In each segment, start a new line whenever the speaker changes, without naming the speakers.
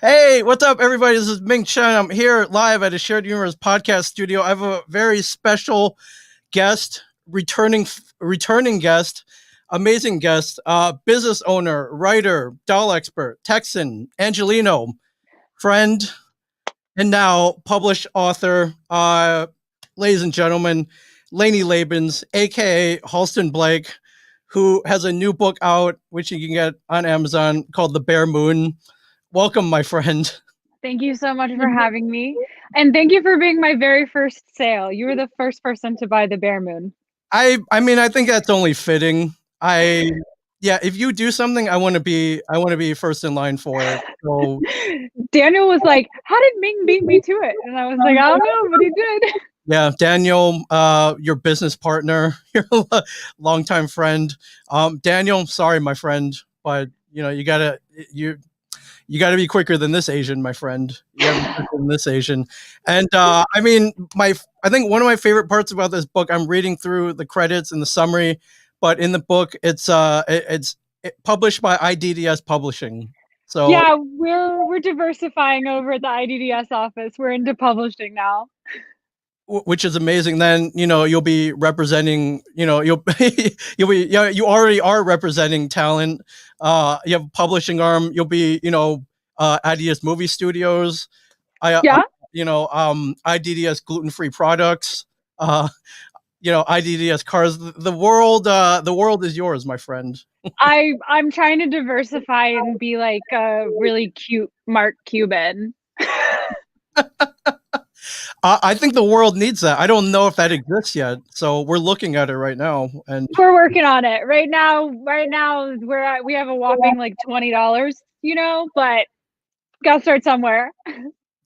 Hey, what's up, everybody? This is Ming Chen. I'm here live at a Shared Universe podcast studio. I have a very special guest, returning guest, amazing guest, business owner, writer, doll expert, Texan, Angelino, friend, and now published author, ladies and gentlemen, Lanie Labens, aka Halston Blake, who has a new book out, which you can get on Amazon, called The Bare Moon. Welcome, my friend.
Thank you so much for having me. And thank you for being my very first sale. You were the first person to buy the Bare Moon.
I mean, I think that's only fitting. Yeah, if you do something, I want to be first in line for it. So
Daniel was like, "How did Ming beat me to it?" And I was like, "I don't know, but he did."
yeah, Daniel, your business partner, your longtime friend. Daniel, sorry, my friend, but you gotta be quicker than this Asian, my friend. You gotta be quicker than this Asian. And I mean, I think one of my favorite parts about this book, I'm reading through the credits and the summary, but in the book, it's published by IDDS Publishing. So
Yeah, we're diversifying over at the IDDS office. We're into publishing now.
which is amazing. Then you'll be representing. You'll be you already are representing talent. You have a publishing arm. You'll be IDDS Movie Studios.
Yeah.
IDDS gluten-free products. IDDS cars. The world is yours, my friend.
I'm trying to diversify and be like a really cute Mark Cuban.
I think the world needs that. I don't know if that exists yet, so we're looking at it right now, and
we're working on it right now. We have a whopping like $20, but gotta start somewhere.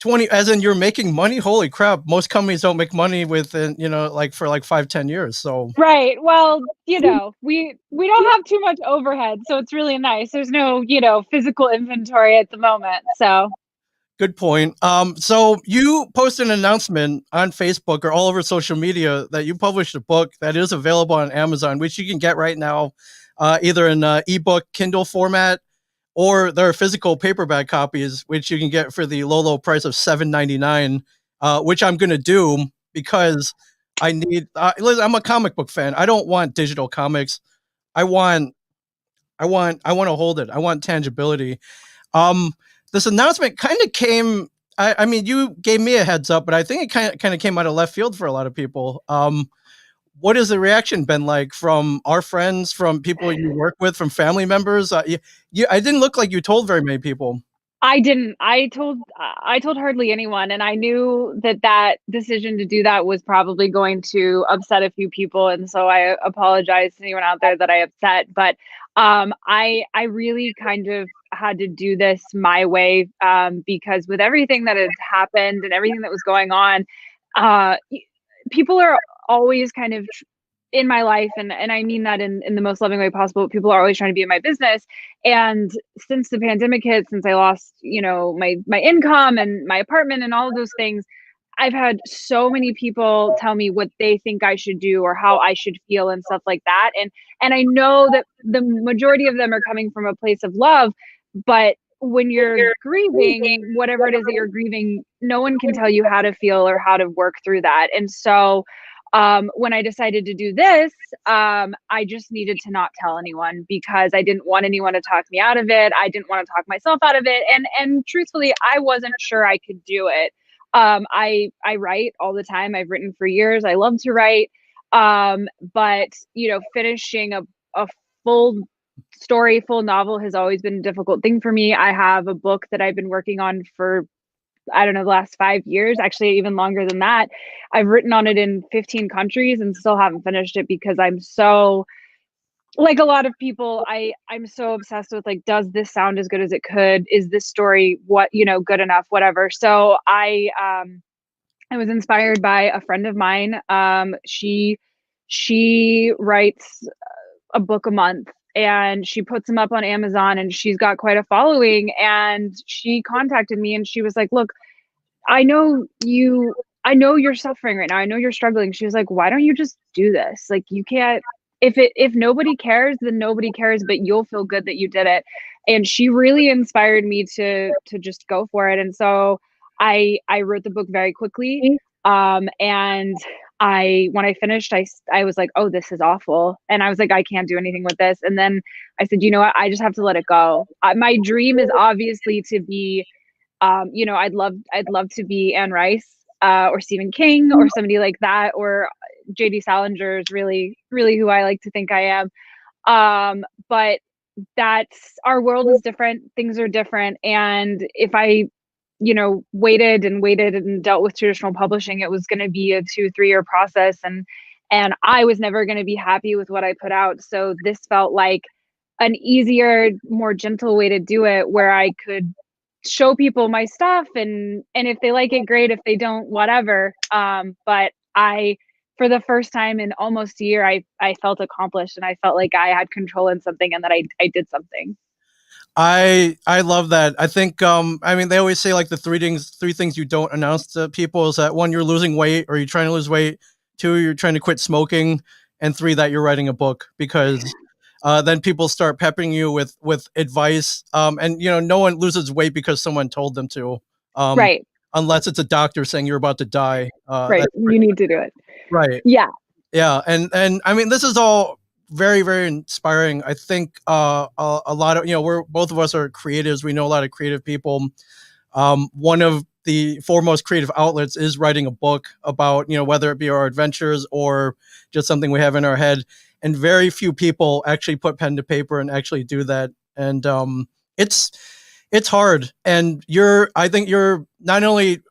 20, as in you're making money. Holy crap! Most companies don't make money within like for like 5-10 years. So
right. Well, we don't have too much overhead, so it's really nice. There's no physical inventory at the moment, so.
Good point. So you posted an announcement on Facebook or all over social media that you published a book that is available on Amazon, which you can get right now, either in ebook, Kindle format, or there are physical paperback copies, which you can get for the low price of $7.99, which I'm going to do because I need. Listen, I'm a comic book fan. I don't want digital comics. I want to hold it. I want tangibility. This announcement kind of came. I mean, you gave me a heads up, but I think it kind of came out of left field for a lot of people. What has the reaction been like from our friends, from people you work with, from family members? I didn't look like you told very many people.
I didn't. I told hardly anyone, and I knew that decision to do that was probably going to upset a few people, and so I apologize to anyone out there that I upset. But I really kind of had to do this my way, because with everything that had happened and everything that was going on, people are always kind of in my life, and I mean that in the most loving way possible. People are always trying to be in my business, and since the pandemic hit, since I lost my income and my apartment and all of those things, I've had so many people tell me what they think I should do or how I should feel and stuff like that, and I know that the majority of them are coming from a place of love, but when you're grieving whatever it is that you're grieving, no one can tell you how to feel or how to work through that. And so when I decided to do this, I just needed to not tell anyone because I didn't want anyone to talk me out of it. I didn't want to talk myself out of it. And truthfully, I wasn't sure I could do it. I write all the time. I've written for years. I love to write. But finishing a full story, full novel has always been a difficult thing for me. I have a book that I've been working on for, I don't know, the last 5 years, actually even longer than that. I've written on it in 15 countries and still haven't finished it because I'm so, like a lot of people, I'm so obsessed with like, does this sound as good as it could? Is this story good enough, whatever. So I was inspired by a friend of mine. She writes a book a month and she puts them up on Amazon, and she's got quite a following. And she contacted me and she was like, look, I know you're suffering right now. I know you're struggling. She was like, why don't you just do this? Like, you can't, if nobody cares, then nobody cares, but you'll feel good that you did it. and she really inspired me to just go for it. And so I wrote the book very quickly. And when I finished, I was like, oh, this is awful. And I was like, I can't do anything with this. And then I said, you know what? I just have to let it go. My dream is obviously to be, I'd love to be Anne Rice, or Stephen King, or somebody like that, or J.D. Salinger is really, really who I like to think I am. But that's, our world is different. Things are different. And if I, waited and waited and dealt with traditional publishing, it was going to be a 2-3 year process. And I was never going to be happy with what I put out. So this felt like an easier, more gentle way to do it, where I could show people my stuff, and if they like it, great. If they don't, whatever. But for the first time in almost a year, I felt accomplished, and I felt like I had control in something, and that I did something.
I love that. I think I mean, they always say like the three things you don't announce to people is that, one, you're losing weight or you're trying to lose weight, two, you're trying to quit smoking, and three, that you're writing a book, because then people start peppering you with advice. And no one loses weight because someone told them to. Um,
Right.
unless it's a doctor saying you're about to die.
Right.
That's
You need to do it.
right.
Yeah.
Yeah, and I mean, this is all very, very inspiring. I think a lot of, we're both of us are creatives. We know a lot of creative people. One of the foremost creative outlets is writing a book about, whether it be our adventures or just something we have in our head. And very few people actually put pen to paper and actually do that. And it's it's hard. And I think you're not only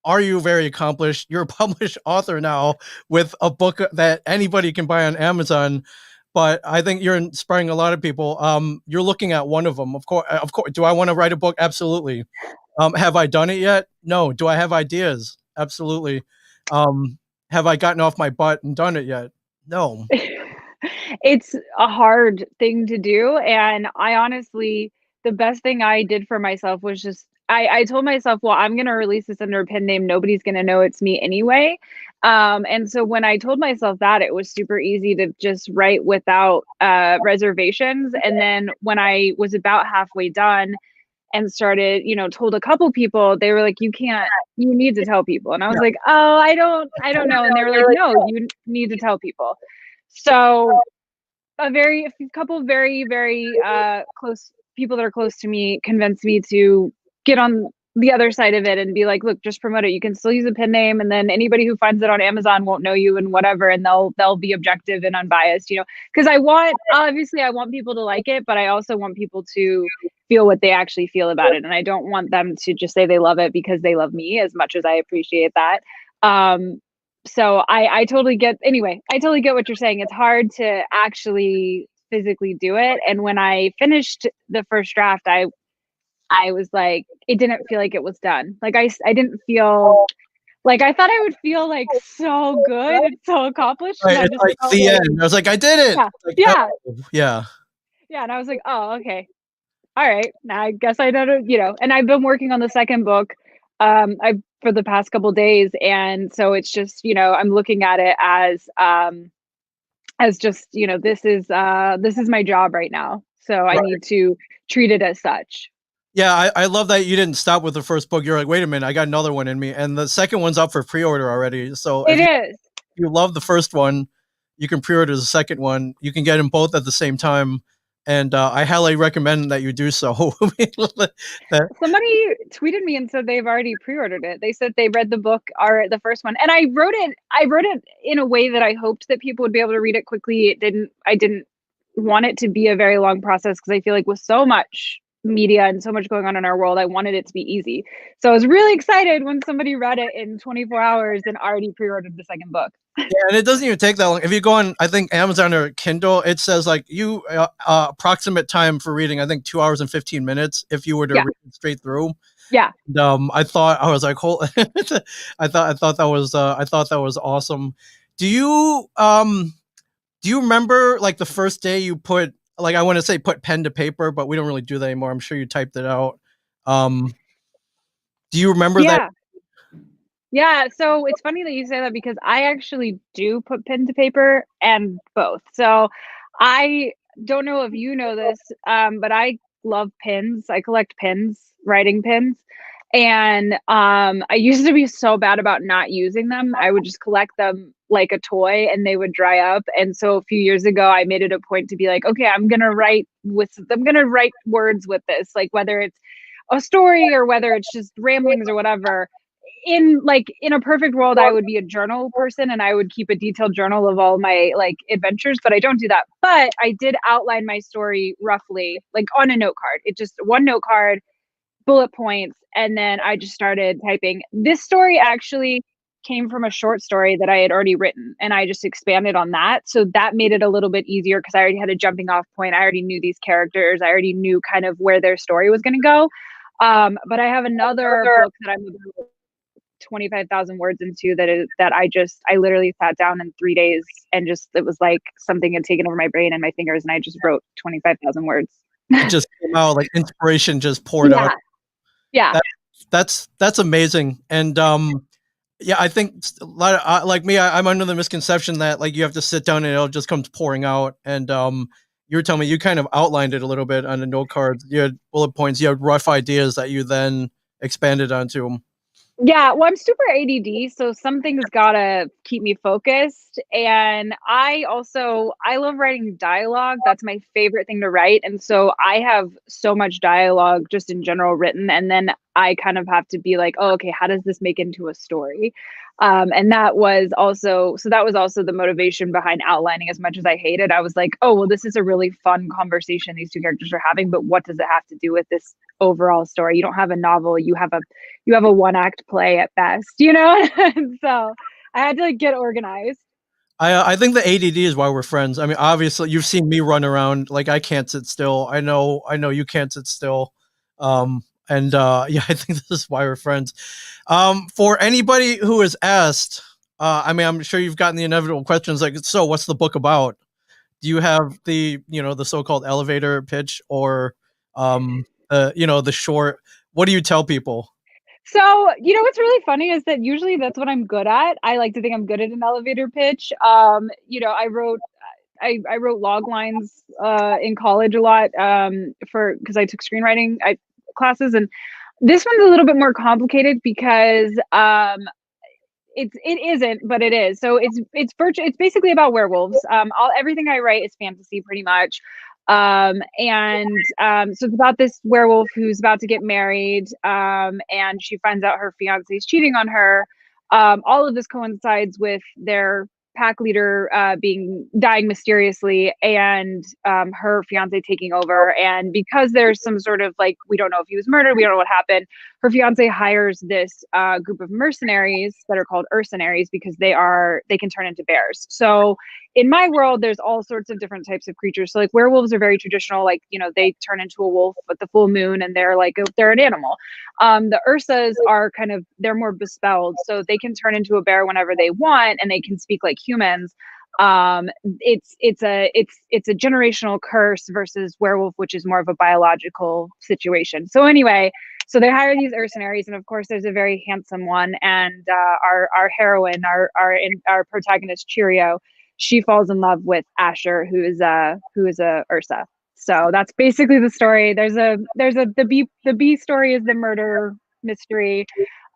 are you very accomplished, you're a published author now with a book that anybody can buy on Amazon. But I think you're inspiring a lot of people. You're looking at one of them. Of course, do I want to write a book? Absolutely. Have I done it yet? No. Do I have ideas? Absolutely. Um, have I gotten off my butt and done it yet? No.
It's a hard thing to do, and I honestly, the best thing I did for myself was just, I told myself, well, I'm gonna release this under a pen name. Nobody's gonna know it's me anyway. And so when I told myself that, it was super easy to just write without reservations. And then when I was about halfway done and started, told a couple people, they were like, you need to tell people. And I was
Yeah.
like, oh, I don't know. And they were like, no, you need to tell people. So a couple very, very close people that are close to me convinced me to get on the other side of it and be like, look, just promote it. You can still use a pen name, and then anybody who finds it on Amazon won't know you and whatever, and they'll be objective and unbiased, because I want people to like it, but I also want people to feel what they actually feel about it. And I don't want them to just say they love it because they love me, as much as I appreciate that. So I totally get, anyway, I totally get what you're saying. It's hard to actually physically do it. And when I finished the first draft, I was like, it didn't feel like it was done. Like I didn't feel like, I thought I would feel like so good and so accomplished. And
Right.
I
It's
just
like
felt
the
like,
end. I was like, I did it.
yeah,
Like,
yeah,
oh, yeah.
yeah. And I was like, oh, okay. All right. Now I guess I don't, and I've been working on the second book, I for the past couple days. And so it's just, I'm looking at it as just, this is my job right now. So I
Right.
need to treat it as such.
Yeah, I love that you didn't stop with the first book. You're like, wait a minute, I got another one in me, and the second one's up for pre-order already. So
It
if
is.
you love the first one, you can pre-order the second one. You can get them both at the same time, and I highly recommend that you do so. That
Somebody tweeted me and said they've already pre-ordered it. They said they read the book, or the first one. And I wrote it in a way that I hoped that people would be able to read it quickly. I didn't want it to be a very long process, because I feel like with so much media and so much going on in our world, I wanted it to be easy. So I was really excited when somebody read it in 24 hours and already pre-ordered the second book.
Yeah, and it doesn't even take that long. If you go on, I think Amazon or Kindle, it says like you approximate time for reading. I think 2 hours and 15 minutes if you were to
Yeah.
read it straight through.
Yeah.
And, I was like, I thought that was awesome. Do you do you remember like the first day you put, like, I want to say put pen to paper, but we don't really do that anymore. I'm sure you typed it out. Um, do you remember that?
Yeah. Yeah, so it's funny that you say that, because I actually do put pen to paper and both. So I don't know if you know this, but I love pins. I collect pins, writing pins. And I used to be so bad about not using them. I would just collect them like a toy and they would dry up. And so a few years ago I made it a point to be like, okay, I'm going to write words with this, like whether it's a story or whether it's just ramblings or whatever. In a perfect world, I would be a journal person and I would keep a detailed journal of all my like adventures, but I don't do that. But I did outline my story roughly, like on a note card. It just one note card, bullet points, and then I just started typing. This story actually came from a short story that I had already written, and I just expanded on that. So that made it a little bit easier because I already had a jumping off point. I already knew these characters. I already knew kind of where their story was going to go. But I have another book that I'm 25,000 words into that I literally sat down in 3 days and just, it was like something had taken over my brain and my fingers and I just wrote 25,000 words.
It just came out, like inspiration just poured out.
Yeah.
That's amazing. And yeah, I think like me, I'm under the misconception that like you have to sit down and it'll just come pouring out. And you were telling me you kind of outlined it a little bit on the note card. You had bullet points, you had rough ideas that you then expanded onto them.
Yeah, well, I'm super ADD, so something's gotta keep me focused. And I love writing dialogue. That's my favorite thing to write. And so I have so much dialogue just in general written. And then I kind of have to be like, oh, okay, how does this make into a story? And that was also the motivation behind outlining. As much as I hate it, I was like, oh, well, this is a really fun conversation these two characters are having, but what does it have to do with this overall story? You don't have a novel, you have a one act play at best, you know? And so I had to like get organized.
I think the ADD is why we're friends. I mean, obviously you've seen me run around, like I can't sit still. I know you can't sit still. And yeah, I think this is why we're friends. For anybody who has asked, I mean, I'm sure you've gotten the inevitable questions like, so what's the book about? Do you have the, the so-called elevator pitch or, the short, what do you tell people?
So, what's really funny is that usually that's what I'm good at. I like to think I'm good at an elevator pitch. I wrote log lines in college a lot because I took screenwriting classes, and this one's a little bit more complicated because it isn't, but it is. So it's basically about werewolves. Everything I write is fantasy pretty much. So it's about this werewolf who's about to get married, and she finds out her fiance is cheating on her. All of this coincides with their pack leader dying mysteriously, and her fiance taking over. And because there's some sort of like, we don't know if he was murdered, we don't know what happened, her fiance hires this group of mercenaries that are called mercenaries because they can turn into bears. So in my world, there's all sorts of different types of creatures. So like werewolves are very traditional, like, they turn into a wolf at the full moon and they're an animal. The Ursas are they're more bespelled, so they can turn into a bear whenever they want and they can speak like humans. It's a generational curse versus werewolf, which is more of a biological situation. So anyway, so they hire these mercenaries, and of course there's a very handsome one, and our heroine, our protagonist Cheerio, she falls in love with Asher, who is a Ursa. So that's basically the story. The B story is the murder mystery.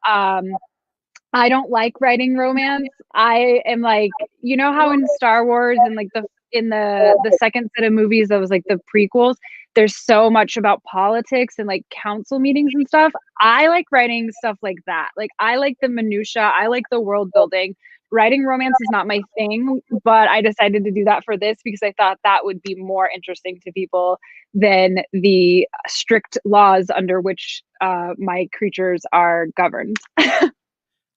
I don't like writing romance. I am like, how in Star Wars and like in the second set of movies that was like the prequels, there's so much about politics and like council meetings and stuff. I like writing stuff like that. Like I like the minutia. I like the world building. Writing romance is not my thing, but I decided to do that for this because I thought that would be more interesting to people than the strict laws under which my creatures are governed.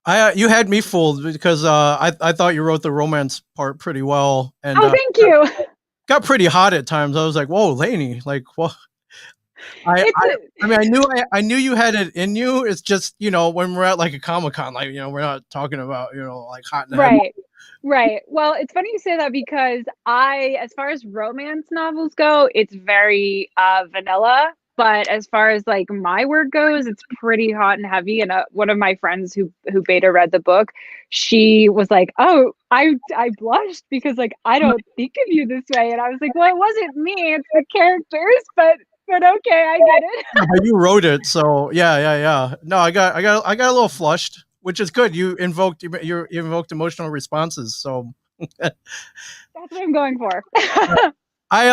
You had me fooled because I thought you wrote the romance part pretty well, and
thank you.
Got pretty hot at times. I was like, "Whoa, Lanie!" Like, what? I mean, I knew you had it in you. It's just when we're at like a Comic-Con, like we're not talking about like hot in the head.
Right. Well, it's funny you say that because as far as romance novels go, it's very vanilla. But as far as like my work goes, it's pretty hot and heavy. And one of my friends who beta read the book, she was like, "Oh, I blushed because like I don't think of you this way." And I was like, "Well, it wasn't me; it's the characters." But But okay, I get it.
Yeah, but you wrote it, so yeah. No, I got a little flushed, which is good. You invoked emotional responses. So
That's what I'm going for.
I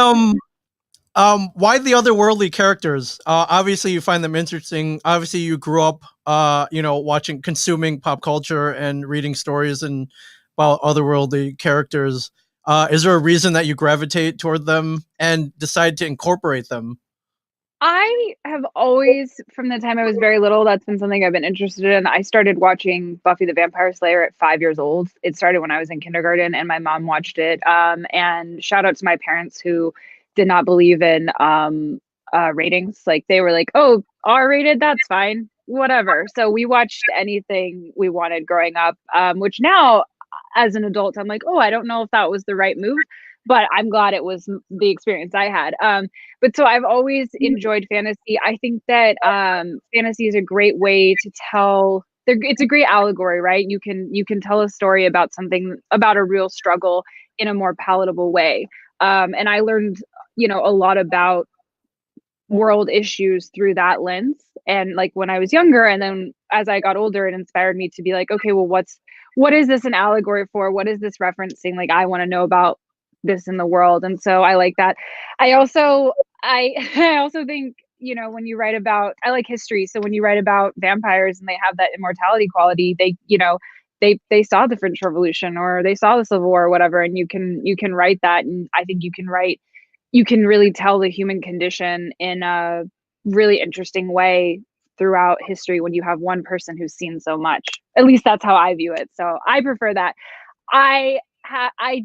why the otherworldly characters? Obviously, you find them interesting. Obviously, you grew up, watching, consuming pop culture and reading stories and about otherworldly characters. Is there a reason that you gravitate toward them and decide to incorporate them?
I have always, from the time I was very little, that's been something I've been interested in. I started watching Buffy the Vampire Slayer at 5 years old. It started when I was in kindergarten, and my mom watched it. And shout out to my parents who did not believe in ratings. Like they were like, "Oh, R rated, that's fine, whatever." So we watched anything we wanted growing up. Which now, as an adult, I'm like, "Oh, I don't know if that was the right move." But I'm glad it was the experience I had. But so I've always enjoyed fantasy. I think that fantasy is a great way to tell. It's a great allegory, right? You can tell a story about something, about a real struggle in a more palatable way. And I learned, a lot about world issues through that lens. And like when I was younger, and then as I got older, it inspired me to be like, okay, well, what is this an allegory for? What is this referencing? Like I want to know about this in the world. And so I like that. I I also think, when you write about, I like history. So when you write about vampires and they have that immortality quality, they saw the French Revolution or they saw the Civil War or whatever, and you can write that. And I think you can really tell the human condition in a really interesting way throughout history when you have one person who's seen so much. At least that's how I view it. So I prefer that. I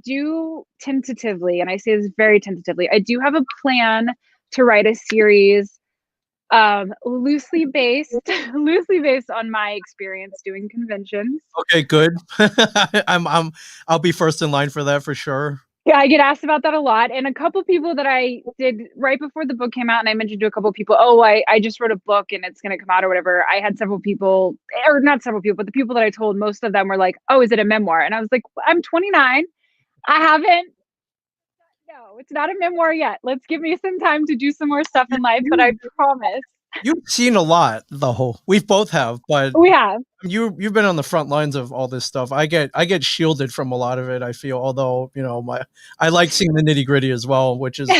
do tentatively, and I say this very tentatively, I do have a plan to write a series loosely based loosely based on my experience doing conventions.
Okay, good. I'll be first in line for that for sure.
Yeah, I get asked about that a lot. And a couple people that I did right before the book came out, and I mentioned to a couple people, oh, I just wrote a book and it's going to come out or whatever. I had several people, or not several people, but the people that I told, most of them were like, oh, is it a memoir? And I was like, I'm 29. I haven't, no, it's not a memoir yet. Let's give me some time to do some more stuff in life, but I promise.
You've seen a lot, though. We both have, but
We have.
you've been on the front lines of all this stuff. I get shielded from a lot of it. I feel, although I like seeing the nitty gritty as well, which is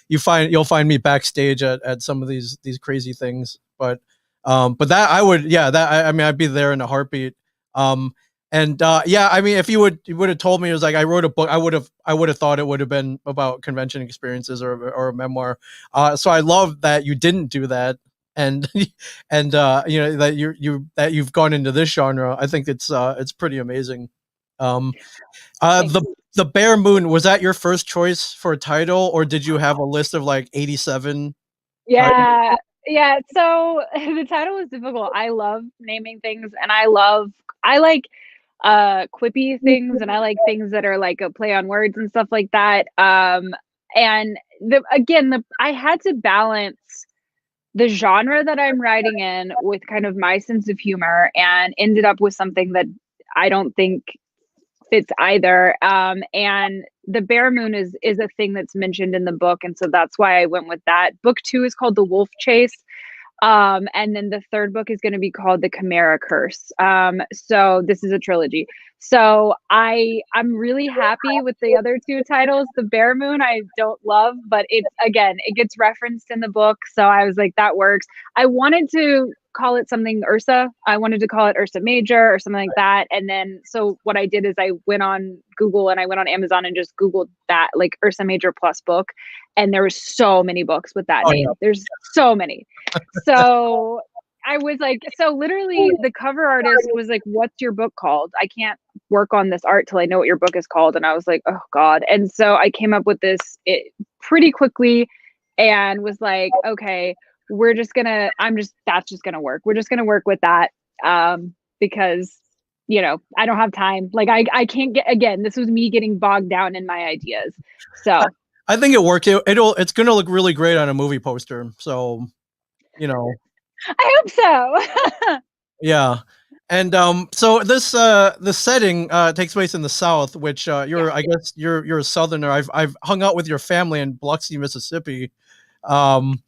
you'll find me backstage at some of these crazy things. But that I would, yeah, that I mean, I'd be there in a heartbeat. Um, and yeah, I mean, if you would have told me it was like I wrote a book, I would have thought it would have been about convention experiences or a memoir. So I love that you didn't do that, and and that you've gone into this genre. I think it's pretty amazing. Um,
Thanks.
the Bear Moon, was that your first choice for a title, or did you have a list of like 87 titles?
Yeah. Yeah. So the title is difficult. I love naming things, and I like quippy things, and I like things that are like a play on words and stuff like that. And I had to balance the genre that I'm writing in with kind of my sense of humor, and ended up with something that I don't think fits either. And the Bear Moon is a thing that's mentioned in the book, and so that's why I went with that. Book 2 is called The Wolf Chase. And then the third book is going to be called The Chimera Curse. So this is a trilogy. So I'm really happy with the other two titles. The Bear Moon I don't love, but it gets referenced in the book, so I was like, that works. I wanted to call it something Ursa. I wanted to call it Ursa Major or something like that. And then so what I did is I went on Google and I went on Amazon and just Googled that, like Ursa Major plus book, and there were so many books with that
Oh
name. There's so many. So I was like, so literally the cover artist was like, what's your book called? I can't work on this art till I know what your book is called. And I was like, oh God. And so I came up with this pretty quickly, and was like, okay, that's just gonna work. We're just gonna work with that. Because I don't have time. Like I can't again, this was me getting bogged down in my ideas. So
I think it worked. It's gonna look really great on a movie poster. So, you know,
I hope so.
yeah. And so the setting takes place in the South, which
Yeah.
I guess you're a Southerner. I've hung out with your family in Biloxi, Mississippi. Um,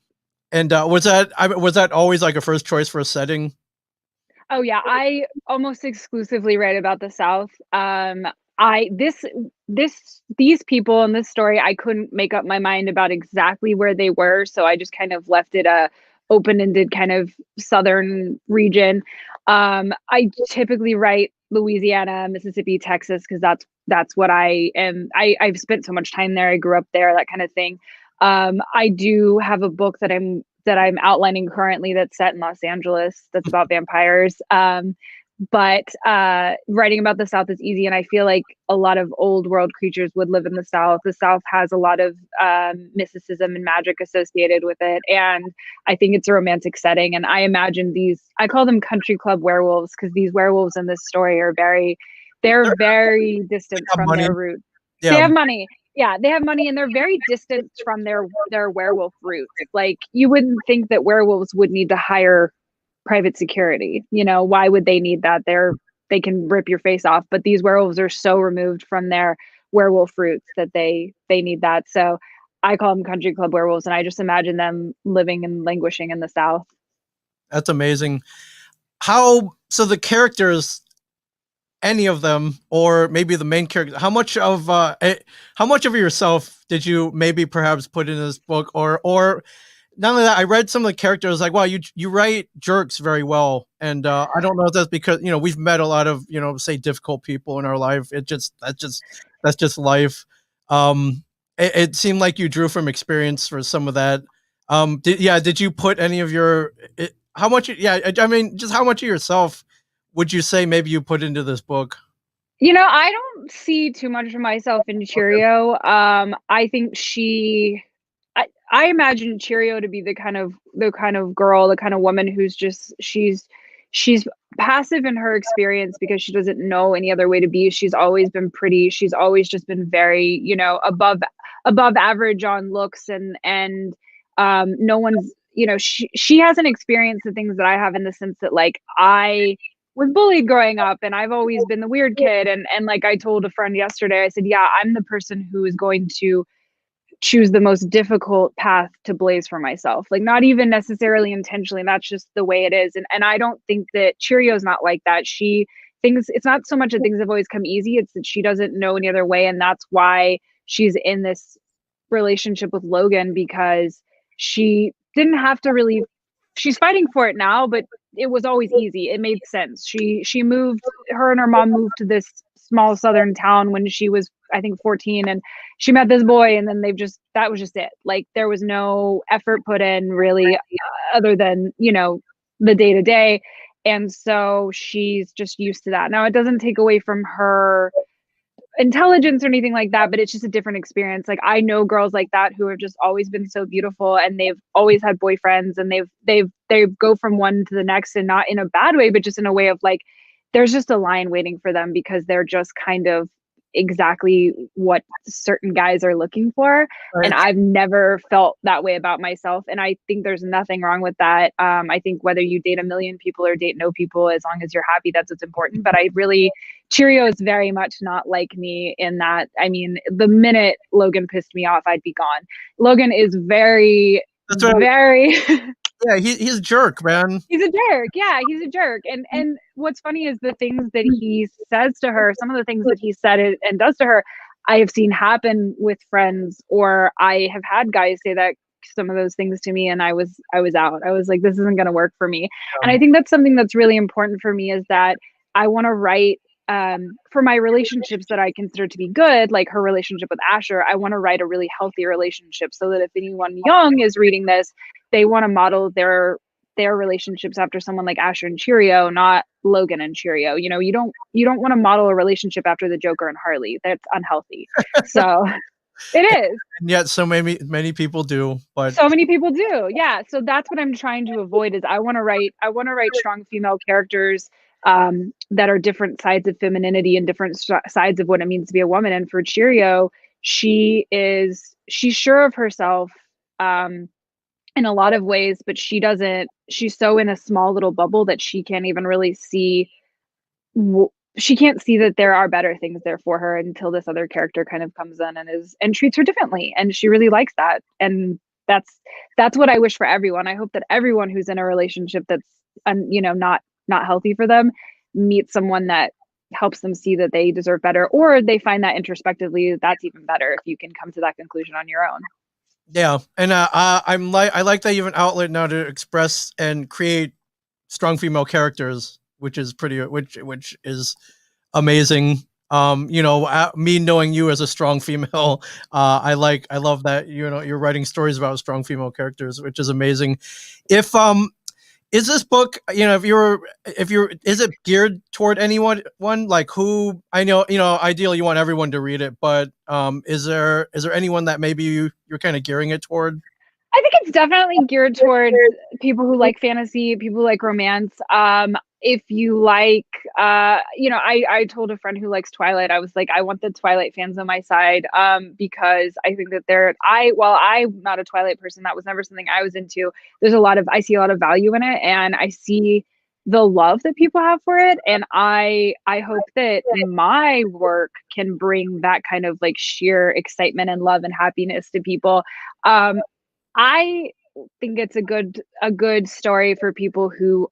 And was that always like a first choice for a setting?
Oh yeah, I almost exclusively write about the South. I these people in this story, I couldn't make up my mind about exactly where they were, so I just kind of left it a open-ended kind of southern region. I typically write Louisiana, Mississippi, Texas because that's what I am. I've spent so much time there. I grew up there, that kind of thing. I do have a book that I'm outlining currently that's set in Los Angeles that's about vampires. But writing about the South is easy, and I feel like a lot of old world creatures would live in the South. The South has a lot of mysticism and magic associated with it, and I think it's a romantic setting. And I imagine I call them country club werewolves because these werewolves in this story are they're very
They
distant
have
from
money.
their roots. They
Yeah,
have money. Yeah, they have money and they're very distant from their werewolf roots. Like you wouldn't think that werewolves would need to hire private security. You know, why would they need that? They can rip your face off, but these werewolves are so removed from their werewolf roots that they need that. So I call them country club werewolves, and I just imagine them living and languishing in the South.
that's amazing. So the characters, any of them, or maybe the main character, how much of yourself did you maybe perhaps put in this book, or not only that, I read some of the characters like, wow, you write jerks very well, and I don't know if that's because we've met a lot of say difficult people in our life. That's just life. Um, it seemed like you drew from experience for some of that. Did you put any of how much? Yeah, I mean, just how much of yourself would you say maybe you put into this book?
You know, I don't see too much of myself in
Okay.
Cheerio. I think I imagine Cheerio to be the kind of girl, the kind of woman who's just she's passive in her experience because she doesn't know any other way to be. She's always been pretty. She's always just been very, above average on looks and no one's, she hasn't experienced the things that I have in the sense that like I was bullied growing up and I've always been the weird kid and like I told a friend yesterday, I said, "Yeah, I'm the person who is going to choose the most difficult path to blaze for myself. Like not even necessarily intentionally. That's just the way it is." And I don't think that Cheerio's not like that. It's not so much that things have always come easy, it's that she doesn't know any other way. And that's why she's in this relationship with Logan because she didn't have to really she's fighting for it now, but it was always easy. It made sense. She moved her and her mom moved to this small southern town when she was I think 14 and she met this boy and then that was just it. Like there was no effort put in really other than, the day to day. And so she's just used to that. Now it doesn't take away from her intelligence or anything like that, but it's just a different experience. Like I know girls like that who have just always been so beautiful and they've always had boyfriends and they go from one to the next and not in a bad way, but just in a way of like there's just a line waiting for them because they're just kind of exactly what certain guys are looking for. And
Right.
I've never felt that way about myself. And I think there's nothing wrong with that. I think whether you date a million people or date no people, as long as you're happy, that's what's important. But Cheerio is very much not like me in that. I mean, the minute Logan pissed me off, I'd be gone. Logan is very,
That's what.
very
Yeah, he's a jerk, man.
he's a jerk. Yeah, he's a jerk. And what's funny is the things that he says to her, some of the things that he said and does to her, I have seen happen with friends, or I have had guys say that some of those things to me, and I was out. I was like, this isn't going to work for me. And I think that's something that's really important for me is that I want to write for my relationships that I consider to be good, like her relationship with Asher. I want to write a really healthy relationship so that if anyone young is reading this, they want to model their relationships after someone like Asher and Cheerio, not Logan and Cheerio. You don't want to model a relationship after the Joker and Harley. That's unhealthy. So it is.
And yet so many people do, but
So many people do. Yeah. So that's what I'm trying to avoid is I want to write strong female characters that are different sides of femininity and different sides of what it means to be a woman. And for Cheerio, she's sure of herself. Um, in a lot of ways, but she's so in a small little bubble that she can't even really see, she can't see that there are better things there for her until this other character kind of comes in and treats her differently. And she really likes that. And that's what I wish for everyone. I hope that everyone who's in a relationship that's not healthy for them meets someone that helps them see that they deserve better, or they find that introspectively. That's even better if you can come to that conclusion on your own.
Yeah, and I like that you have an outlet now to express and create strong female characters, which is which is amazing. Me knowing you as a strong female, I love that you're writing stories about strong female characters, which is amazing. If is this book, if you're is it geared toward anyone, one like who, I know, ideally you want everyone to read it, but is there anyone that maybe you're kind of gearing it toward?
I think it's definitely geared towards people who like fantasy, people who like romance. If you like, I told a friend who likes Twilight, I was like, I want the Twilight fans on my side, because I think that while I'm not a Twilight person, that was never something I was into. I see a lot of value in it, and I see the love that people have for it, and I hope that my work can bring that kind of like sheer excitement and love and happiness to people. I think it's a good story for people who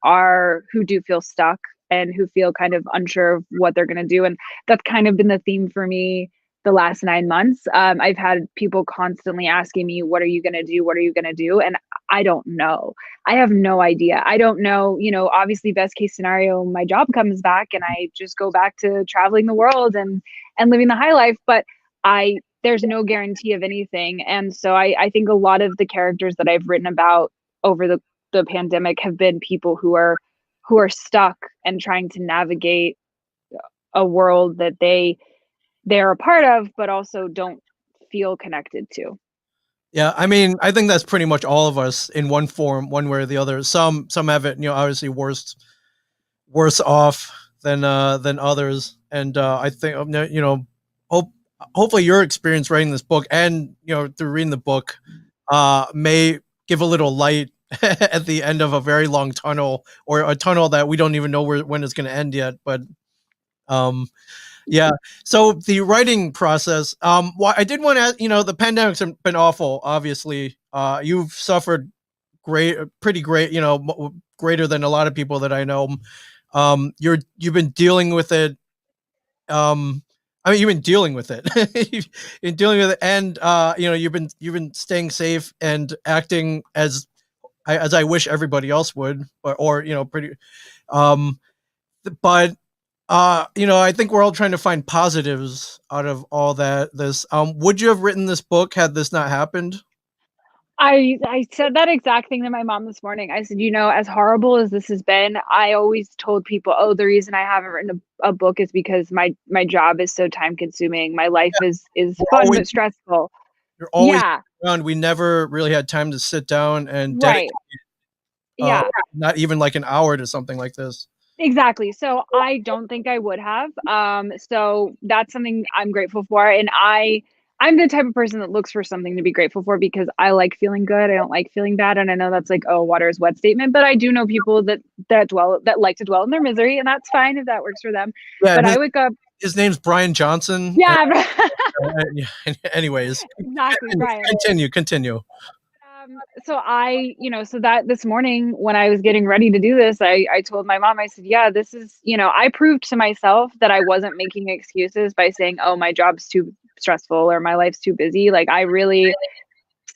do feel stuck and who feel kind of unsure of what they're going to do, and that's kind of been the theme for me the last 9 months. I've had people constantly asking me, "What are you going to do? What are you going to do?" And I don't know. I have no idea. I don't know. Obviously, best case scenario, my job comes back and I just go back to traveling the world and living the high life. But I there's no guarantee of anything. And so I think a lot of the characters that I've written about over the pandemic have been people who are stuck and trying to navigate a world that they're a part of, but also don't feel connected to.
Yeah, I mean, I think that's pretty much all of us in one form, one way or the other. Some have it, obviously worse off than others, and I think hope hopefully your experience writing this book and through reading the book may give a little light at the end of a very long tunnel, or a tunnel that we don't even know when it's going to end yet. But um, yeah. So the writing process, I did want to ask, the pandemic's been awful. Obviously, you've suffered pretty great, greater than a lot of people that I know. You've been dealing with it. Um, I mean, you've been dealing with it. You've been dealing with it, and you've been staying safe and acting as I wish everybody else would, or pretty. Um, but I think we're all trying to find positives out of all that. Would you have written this book had this not happened?
I said that exact thing to my mom this morning. I said, as horrible as this has been, I always told people, oh, the reason I haven't written a book is because my job is so time consuming. My life is
You're
fun
always
but stressful.
you're always
Yeah,
around. We never really had time to sit down and dedicate,
right.
uh,
Yeah.
not even like an hour to something like this.
Exactly. So I don't think I would have. So that's something I'm grateful for. And I'm the type of person that looks for something to be grateful for because I like feeling good. I don't like feeling bad. And I know that's like, oh, water is wet statement, but I do know people that like to dwell in their misery, and that's fine if that works for them.
Yeah,
But
and
I wake up,
his name's Brian Johnson. And,
yeah,
yeah, anyways,
exactly, Brian.
continue.
So so that this morning when I was getting ready to do this, I told my mom, I said, yeah, this is, I proved to myself that I wasn't making excuses by saying, oh, my job's too stressful or my life's too busy. Like I really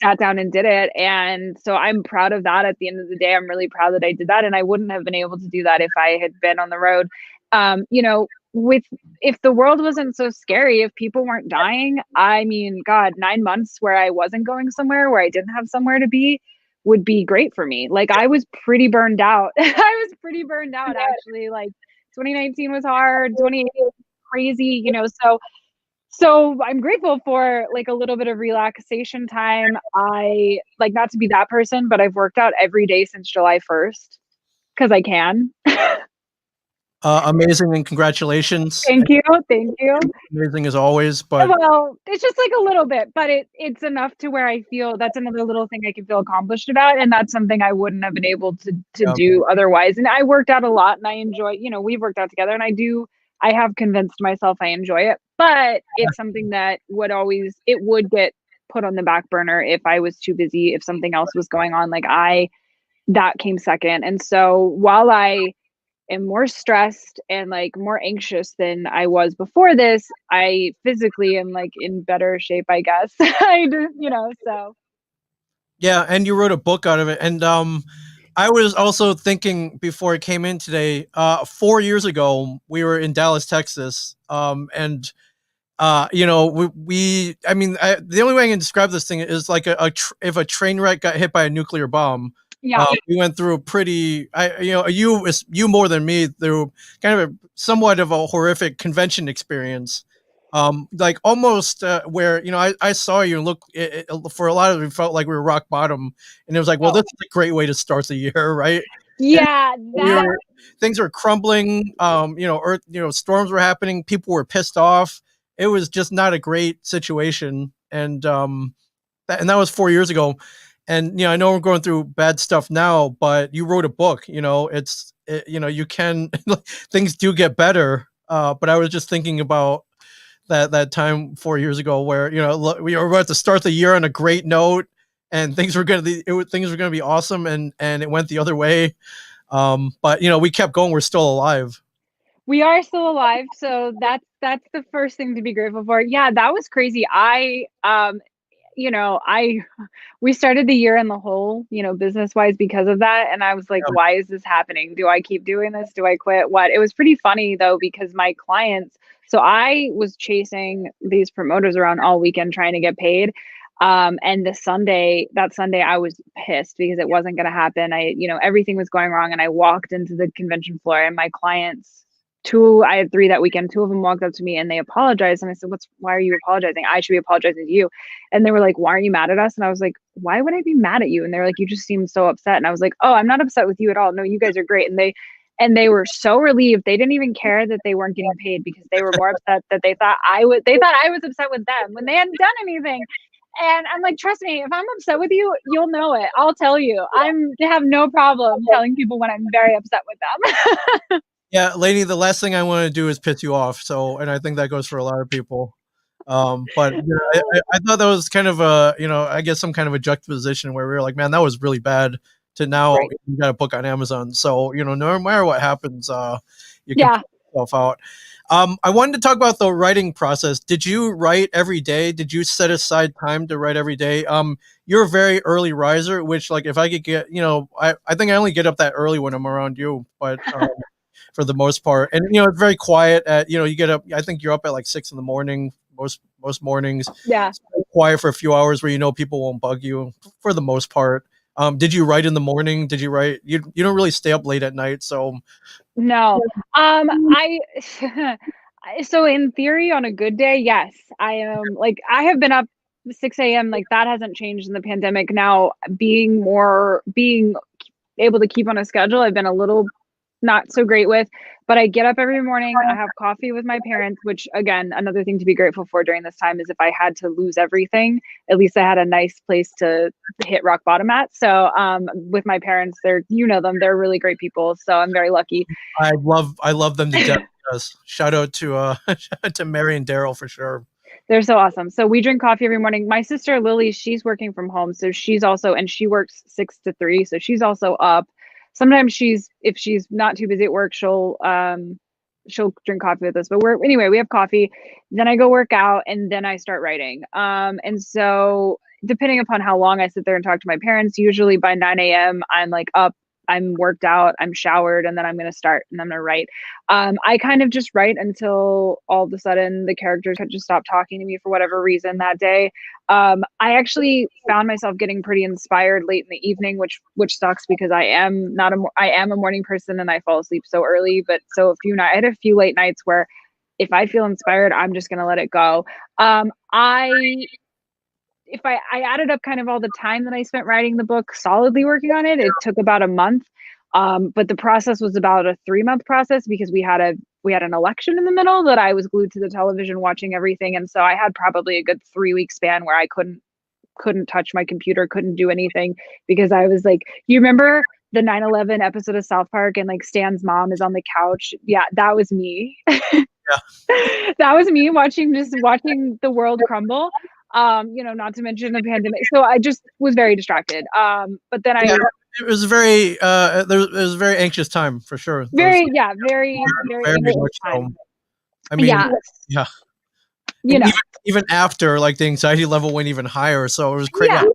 sat down and did it. And so I'm proud of that. At the end of the day, I'm really proud that I did that. And I wouldn't have been able to do that if I had been on the road. With if the world wasn't so scary, if people weren't dying, I mean, God, 9 months where I wasn't going somewhere, where I didn't have somewhere to be, would be great for me. Like I was pretty burned out. I was pretty burned out actually. Like 2019 was hard, 2018 crazy, so I'm grateful for like a little bit of relaxation time. I like not to be that person, but I've worked out every day since July 1st because I can.
Amazing, and congratulations.
Thank you. Thank you.
Amazing as always. But
Well, it's just like a little bit, but it's enough to where I feel that's another little thing I can feel accomplished about, and that's something I wouldn't have been able to
um,
do otherwise. And I worked out a lot, and I enjoy. We've worked out together, and I have convinced myself I enjoy it, but it's something that would get put on the back burner if I was too busy, if something else was going on. Like that came second. And so while I am more stressed and like more anxious than I was before this, I physically am like in better shape, I guess. So.
Yeah, and you wrote a book out of it. And I was also thinking before I came in today, 4 years ago, we were in Dallas, Texas. And I mean, the only way I can describe this thing is like if a train wreck got hit by a nuclear bomb.
Yeah.
We went through a pretty, you more than me, through kind of somewhat of a horrific convention experience. Like almost where, I saw you and look, for a lot of it felt like we were rock bottom, and it was like, well, this is a great way to start the year, right?
Yeah,
Things were crumbling. Earth, storms were happening. People were pissed off. It was just not a great situation, and that was 4 years ago. And I know we're going through bad stuff now, but you wrote a book. You can things do get better. But I was just thinking about that time 4 years ago where we were about to start the year on a great note, and things were going to be awesome, and it went the other way. But we kept going. We're still alive.
We are still alive, so that's the first thing to be grateful for. Yeah, that was crazy. We started the year in the hole, business wise because of that. And I was like, why is this happening? Do I keep doing this? Do I quit? What? It was pretty funny though, because my clients, so I was chasing these promoters around all weekend trying to get paid. And that Sunday I was pissed because it wasn't going to happen. Everything was going wrong. And I walked into the convention floor, and my clients, I had 3 that weekend. 2 of them walked up to me and they apologized. And I said, why are you apologizing? I should be apologizing to you. And they were like, why aren't you mad at us? And I was like, why would I be mad at you? And they were like, you just seem so upset. And I was like, oh, I'm not upset with you at all. No, you guys are great. And they were so relieved. They didn't even care that they weren't getting paid, because they were more upset that they thought I was upset with them when they hadn't done anything. And I'm like, trust me, if I'm upset with you, you'll know it. I'll tell you. I have no problem telling people when I'm very upset with them.
Yeah, Lanie, the last thing I want to do is piss you off. So, and I think that goes for a lot of people. But I thought that was kind of I guess some kind of a juxtaposition where we were like, man, that was really bad, to now
Right.
you got a book on Amazon. So, no matter what happens, you can put yourself out. I wanted to talk about the writing process. Did you write every day? Did you set aside time to write every day? You're a very early riser, which, like, if I could get, I think I only get up that early when I'm around you, but for the most part. And it's very quiet at, you get up, I think you're up at like 6 in the morning most mornings.
Yeah.
It's quiet for a few hours where people won't bug you for the most part. Did you write in the morning? Did you write, you don't really stay up late at night, so
No. So in theory, on a good day, yes, I am. Like, I have been up 6 a.m. Like, that hasn't changed in the pandemic. Now, being able to keep on a schedule, I've been a little not so great with, but I get up every morning. I have coffee with my parents, which, again, another thing to be grateful for during this time is if I had to lose everything, at least I had a nice place to hit rock bottom at. So with my parents, they're really great people. So I'm very lucky.
I love them to death. Yes. Shout out to Mary and Daryl for sure.
They're so awesome. So we drink coffee every morning. My sister Lily, she's working from home, so she works 6 to 3, so she's also up. Sometimes if she's not too busy at work, she'll drink coffee with us. But we have coffee. Then I go work out, and then I start writing. And so depending upon how long I sit there and talk to my parents, usually by 9 a.m. I'm like up, I'm worked out, I'm showered, and then I'm going to start and I'm going to write. I kind of just write until all of a sudden the characters just stop talking to me for whatever reason that day. I actually found myself getting pretty inspired late in the evening, which sucks because I am a morning person and I fall asleep so early. But so I had a few late nights where if I feel inspired, I'm just going to let it go. If I added up kind of all the time that I spent writing the book, solidly working on it, it took about a month. But the process was about a 3-month process because we had an election in the middle that I was glued to the television watching everything. And so I had probably a good 3-week span where I couldn't touch my computer, couldn't do anything because I was like, you remember the 9/11 episode of South Park and like Stan's mom is on the couch? Yeah, that was me.
Yeah.
That was me watching the world crumble. Not to mention the pandemic. So I just was very distracted. But then
Yeah, it was very it was a very anxious time for sure. Those
very
very
anxious
much so.
time.
I mean,
Yeah,
yeah,
you
and
know,
even after, like, the anxiety level went even higher, so it was crazy.
yeah.
Yeah,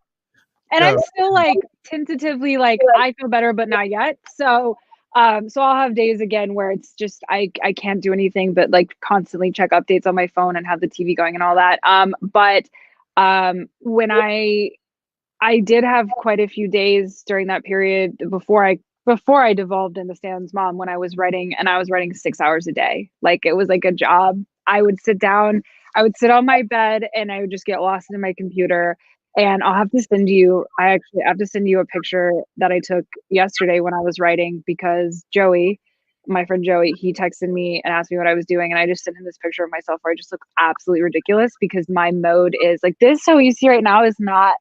And
yeah.
I'm still like tentatively like I feel better, but not yet. So I'll have days again where it's just I can't do anything but like constantly check updates on my phone and have the TV going and all that. But when I did have quite a few days during that period before I devolved into Stan's mom when I was writing, and I was writing 6 hours a day. Like it was like a job. I would sit on my bed and I would just get lost in my computer. And I actually have to send you a picture that I took yesterday when I was writing because my friend Joey, he texted me and asked me what I was doing. And I just sent him this picture of myself where I just look absolutely ridiculous because my mode is like this. So you see right now is not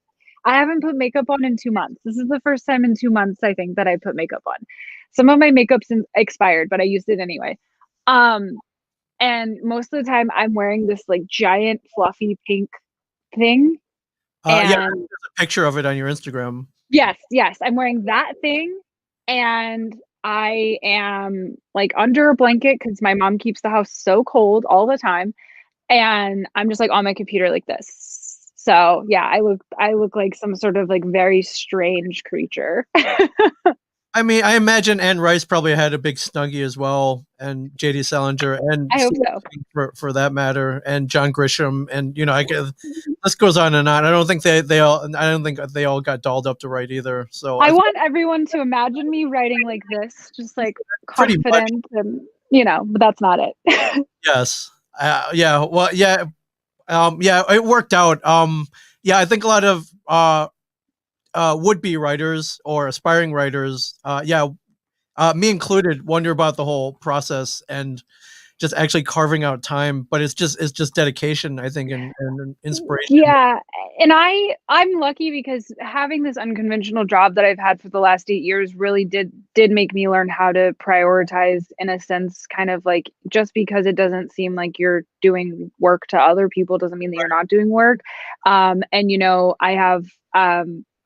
I haven't put makeup on in 2 months. This is the first time in 2 months, I think, that I put makeup on. Some of my makeup's expired, but I used it anyway. Um, and most of the time I'm wearing this like giant fluffy pink thing.
Yeah,
And
there's a picture of it on your Instagram.
yes, I'm wearing that thing. And I am like under a blanket because my mom keeps the house so cold all the time. And I'm just like on my computer like this. So yeah, I look like some sort of like very strange creature.
I mean, I imagine Anne Rice probably had a big Snuggie as well, and J.D. Salinger, and
I hope
Stephen
so.
King for that matter, and John Grisham, and I guess this goes on and on. I don't think they all got dolled up to write either. So
I want everyone to imagine me writing like this, just like
pretty much,
confident and but that's not it.
yes, yeah, well, yeah, yeah, it worked out. Yeah, I think a lot of would-be writers or aspiring writers, yeah, me included, wonder about the whole process and just actually carving out time. But it's just dedication, I think, and inspiration.
Yeah, and I'm lucky because having this unconventional job that I've had for the last 8 years really did make me learn how to prioritize in a sense, kind of like just because it doesn't seem like you're doing work to other people doesn't mean that you're not doing work. And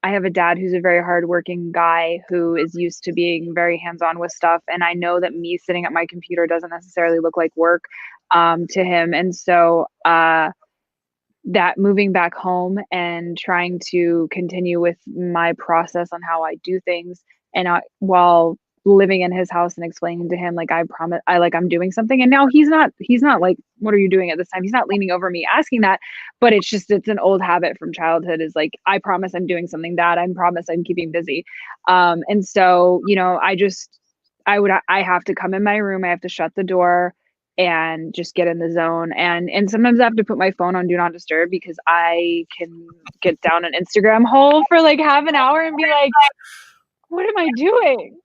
I have a dad who's a very hardworking guy who is used to being very hands-on with stuff, and I know that me sitting at my computer doesn't necessarily look like work to him. And so that moving back home and trying to continue with my process on how I do things and while living in his house and explaining to him like I promise I'm doing something, and now he's not like what are you doing at this time, he's not leaning over me asking that, but it's an old habit from childhood is like I promise I'm doing something, dad, I promise I'm keeping busy. And so I have to come in my room, I have to shut the door and just get in the zone. And sometimes I have to put my phone on do not disturb because I can get down an Instagram hole for like half an hour and be like, what am I doing?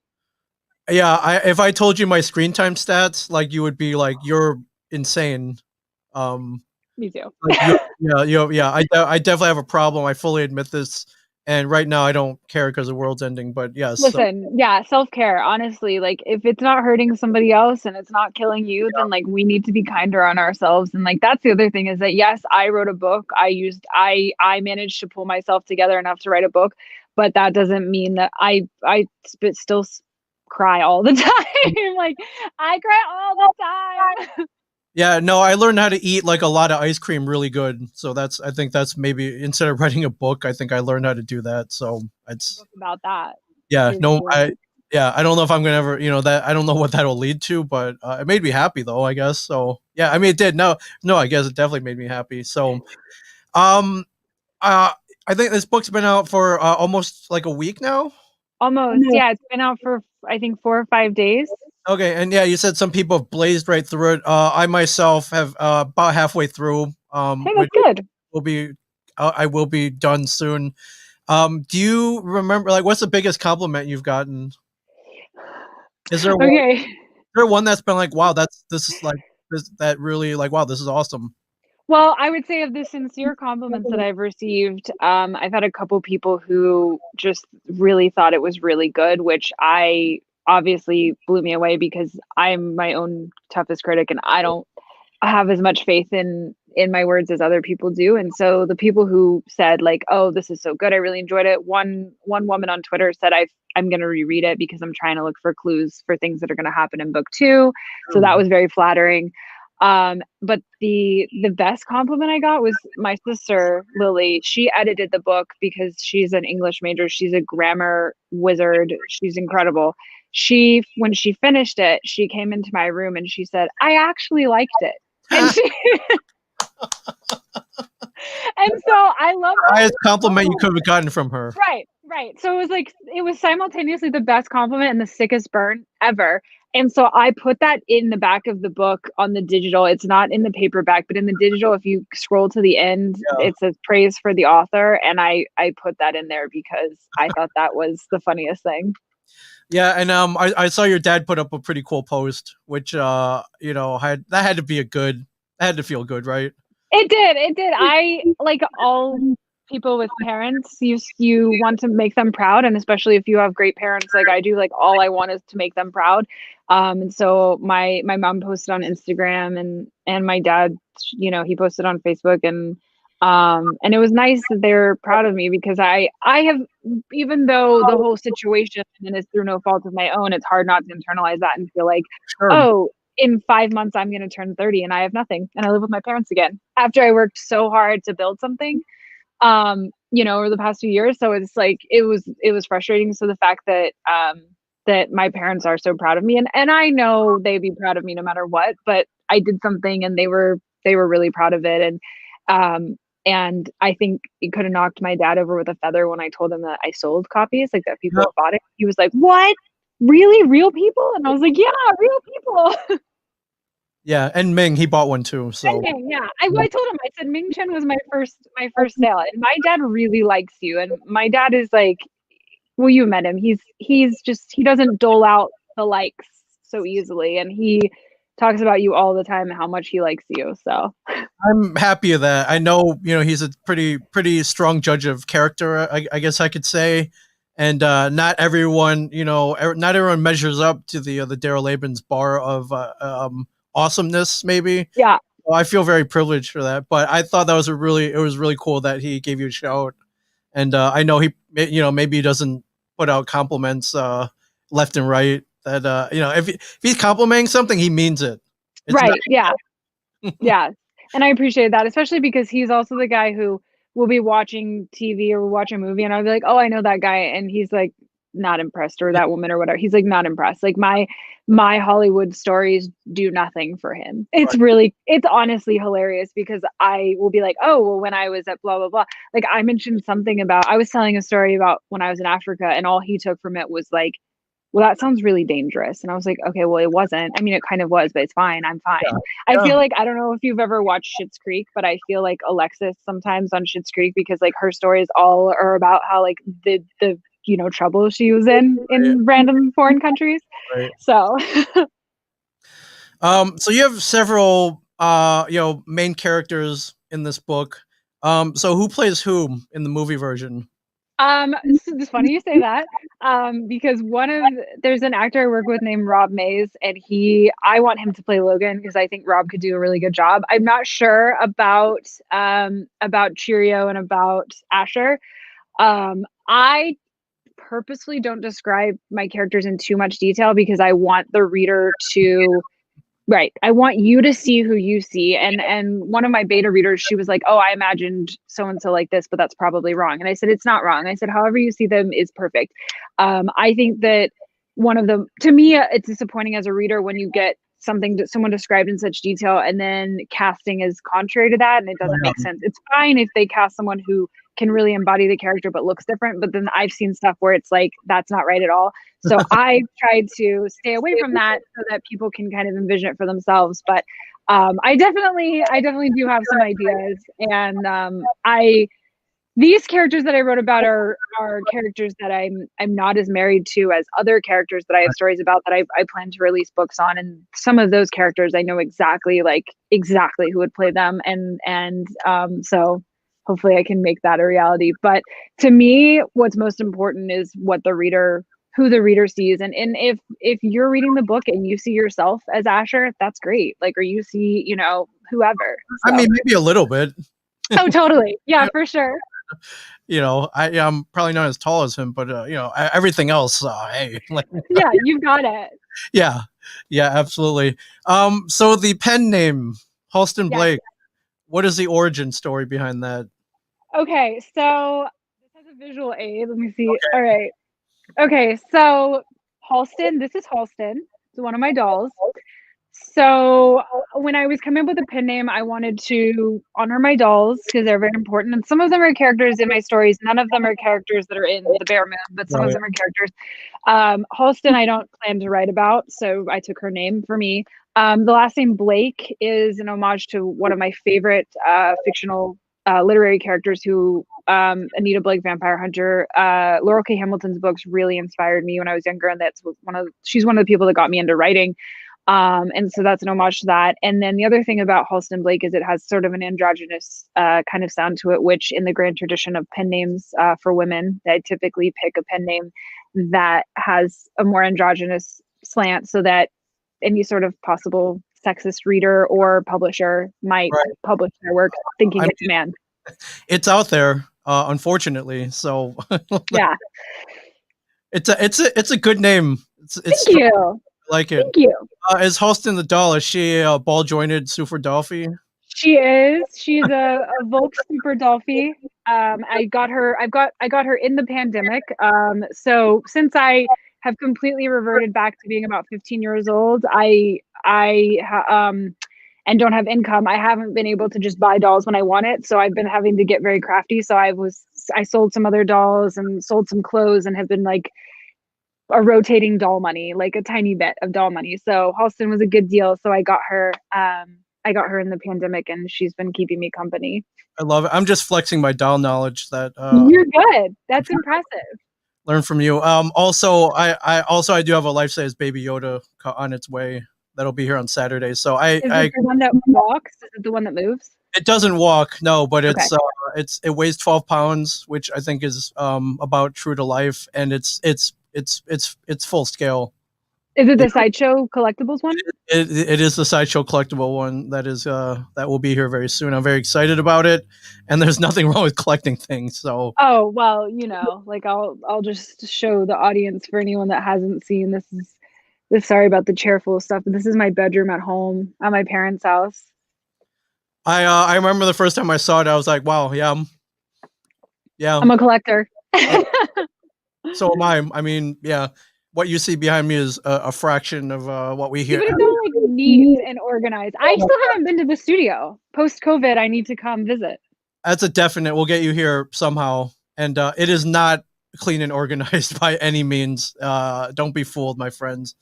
Yeah, if I told you my screen time stats, like, you would be like, you're insane. Um,
Me too.
like, yeah. I definitely have a problem. I fully admit this, and right now I don't care because the world's ending. But yes, so,
Listen, yeah, self-care, honestly, like if it's not hurting somebody else and it's not killing you, then like we need to be kinder on ourselves. And like that's the other thing is that yes, I wrote a book. I managed to pull myself together enough to write a book, but that doesn't mean that still cry all the time. Like I cry all the time.
yeah, no, I learned how to eat like a lot of ice cream really good. So I think that's maybe instead of writing a book, I think I learned how to do that. So it's
About that
yeah,
is
no,
great.
I don't know if I'm gonna ever, that I don't know what that'll lead to, but it made me happy though, I guess. So yeah, I mean, it did. No, no, I guess it definitely made me happy. So, um, uh, I think this book's been out for almost like a week now.
Almost. Yeah, it's been out for I think 4 or 5 days.
Okay, and yeah, you said some people have blazed right through it. I myself have about halfway through,
Hey,
which
that's good.
will be I will be done soon. Do you remember, like, what's the biggest compliment you've gotten? Is there one?
Okay.
There one that's been like, wow, this is like this that really like, wow, this is awesome.
Well, I would say of the sincere compliments that I've received, I've had a couple people who just really thought it was really good, which I obviously blew me away because I'm my own toughest critic and I don't have as much faith in in my words as other people do. And so the people who said like, oh, this is so good, I really enjoyed it. One woman on Twitter said, I'm going to reread it because I'm trying to look for clues for things that are going to happen in book 2. So that was very flattering. But the best compliment I got was my sister, Lily. She edited the book because she's an English major. She's a grammar wizard. She's incredible. When she finished it, she came into my room and she said, I actually liked it. And she, and so I love
the highest compliment you could have gotten from her.
Right. So it was simultaneously the best compliment and the sickest burn ever. And so I put that in the back of the book on the digital. It's not in the paperback, but in the digital, if you scroll to the end, it says praise for the author. And I put that in there because I thought that was the funniest thing.
Yeah, and I saw your dad put up a pretty cool post, which that had to feel good, right?
It did. I like all people with parents. You want to make them proud, and especially if you have great parents like I do. Like all I want is to make them proud. And so my mom posted on Instagram, and my dad, he posted on Facebook, and it was nice that they're proud of me because I have, even though the whole situation and it's through no fault of my own, it's hard not to internalize that and feel like, oh, in 5 months, I'm going to turn 30 and I have nothing and I live with my parents again after I worked so hard to build something, over the past few years. So it's like, it was frustrating. So the fact that, that my parents are so proud of me and I know they'd be proud of me no matter what, but I did something and they were really proud of it. And I think it could have knocked my dad over with a feather when I told him that I sold copies, like that people bought it. He was like, what? Really? Real people? And I was like, yeah, real people.
Yeah, and Ming, he bought one too. So
Ming, yeah, I told him, I said Ming Chen was my first sale, and my dad really likes you, and my dad is like, well, you met him. He's just he doesn't dole out the likes so easily, and he talks about you all the time and how much he likes you. So
I'm happy of that. I know he's a pretty strong judge of character. I guess I could say. And not everyone measures up to the Daryl Labens bar of awesomeness, maybe.
Yeah.
Well, I feel very privileged for that, but I thought it was really cool that he gave you a shout. And I know maybe he doesn't put out compliments left and right. That if he's complimenting something, he means it. It's
right?
Not-
Yeah, yeah. And I appreciate that, especially because he's also the guy who will be watching TV or watch a movie, and I'll be like, "Oh, I know that guy," and he's like, not impressed, or that woman or whatever. He's like not impressed. Like my Hollywood stories do nothing for him. It's honestly hilarious because I will be like, oh, well, when I was at blah, blah, blah, like I mentioned something about, I was telling a story about when I was in Africa and all he took from it was like, well, that sounds really dangerous. And I was like, okay, well, it wasn't. I mean, it kind of was, but it's fine. I'm fine. Yeah. I feel like, I don't know if you've ever watched Schitt's Creek, but I feel like Alexis sometimes on Schitt's Creek, because like her stories all are about how like the trouble she was in random foreign countries. Right. So
so you have several main characters in this book. So who plays whom in the movie version?
It's funny you say that, because there's an actor I work with named Rob Mays, and I want him to play Logan because I think Rob could do a really good job. I'm not sure about Cheerio and about Asher. I purposely don't describe my characters in too much detail because I want the reader to I want you to see who you see. And one of my beta readers, she was like, oh, I imagined so-and-so like this, but that's probably wrong. And I said, it's not wrong. I said, however you see them is perfect. I think that to me, it's disappointing as a reader when you get someone described in such detail and then casting is contrary to that and it doesn't make sense. It's fine if they cast someone who can really embody the character but looks different, but then I've seen stuff where it's like that's not right at all. So I tried to stay away from that so that people can kind of envision it for themselves. But I definitely do have some ideas, and these characters that I wrote about are characters that I'm not as married to as other characters that I have stories about that I plan to release books on. And some of those characters I know exactly who would play them, and so hopefully I can make that a reality. But to me, what's most important is who the reader sees. And if you're reading the book and you see yourself as Asher, that's great. Like, or you see, whoever.
I
So.
mean, maybe a little bit.
Oh, totally. Yeah, for sure.
You know, I'm probably not as tall as him, but you know, everything else, hey, like,
Yeah, you've got it.
yeah, yeah, absolutely. So the pen name Halston
Yes.
Blake. What is the origin story behind that?
Okay, so this has a visual aid. Let me see. All right. Okay, so Halston, this is Halston. It's one of my dolls. So when I was coming up with a pen name, I wanted to honor my dolls because they're very important. And some of them are characters in my stories. None of them are characters that are in the Bear Moon, but some of
Right.
them are characters. Halston, I don't plan to write about, so I took her name for me. The last name Blake is an homage to one of my favorite fictional literary characters who Anita Blake, Vampire Hunter. Laurel K. Hamilton's books really inspired me when I was younger, and she's one of the people that got me into writing. And so that's an homage to that. And then the other thing about Halston Blake is it has sort of an androgynous kind of sound to it, which in the grand tradition of pen names for women, I typically pick a pen name that has a more androgynous slant so that any sort of possible sexist reader or publisher might
Right.
publish their work thinking it's a man.
It's out there, unfortunately. So
Yeah.
it's a good name. It's
Thank you.
I like it.
Thank you.
Is Halston the doll? Is she a ball jointed super Dolphy?
She is. She's a Volk Super Dolphy. I got her. I got her in the pandemic. So since I have completely reverted back to being about 15 years old, and don't have income. I haven't been able to just buy dolls when I want it. So I've been having to get very crafty. So I sold some other dolls and sold some clothes and have been like a rotating doll money, like a tiny bit of doll money. So Halston was a good deal. So I got her. I got her in the pandemic, and she's been keeping me company.
I love it. I'm just flexing my doll knowledge that
You're good. That's impressive.
learned from you. Also, I do have a life size Baby Yoda on its way. That'll be here on Saturday. So
Is it the one that walks? Is it the one that moves?
it doesn't walk, no, but
Okay.
it weighs 12 pounds, which I think is about true to life, and it's full scale.
Is it the Sideshow Collectibles one?
It is the Sideshow collectible one that will be here very soon. I'm very excited about it, and there's nothing wrong with collecting things. So
Oh, well, like I'll just show the audience for anyone that hasn't seen this. Sorry about the chair full of stuff, but this is my bedroom at home at my parents' house.
I remember the first time I saw it, I was like, wow, yeah,
I'm a collector.
so am I. I mean, yeah, what you see behind me is a fraction of what we
Yeah,
hear.
but it's all like neat and organized. I still haven't been to the studio. Post COVID, I need to come visit.
That's a definite. We'll get you here somehow, and it is not clean and organized by any means. Don't be fooled, my friends.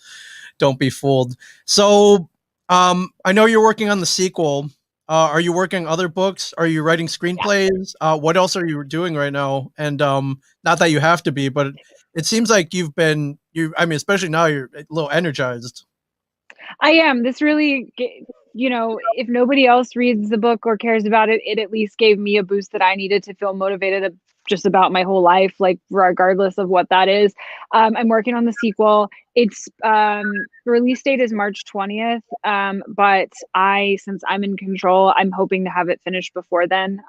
Don't be fooled. So, I know you're working on the sequel. Are you working on other books? Are you writing screenplays? What else are you doing right now? And not that you have to be, but it seems like I mean, especially now, you're a little energized.
I am. This really, if nobody else reads the book or cares about it, it at least gave me a boost that I needed to feel motivated just about my whole life, like regardless of what that is. I'm working on the sequel. Its release date is March 20th. But since I'm in control, I'm hoping to have it finished before then.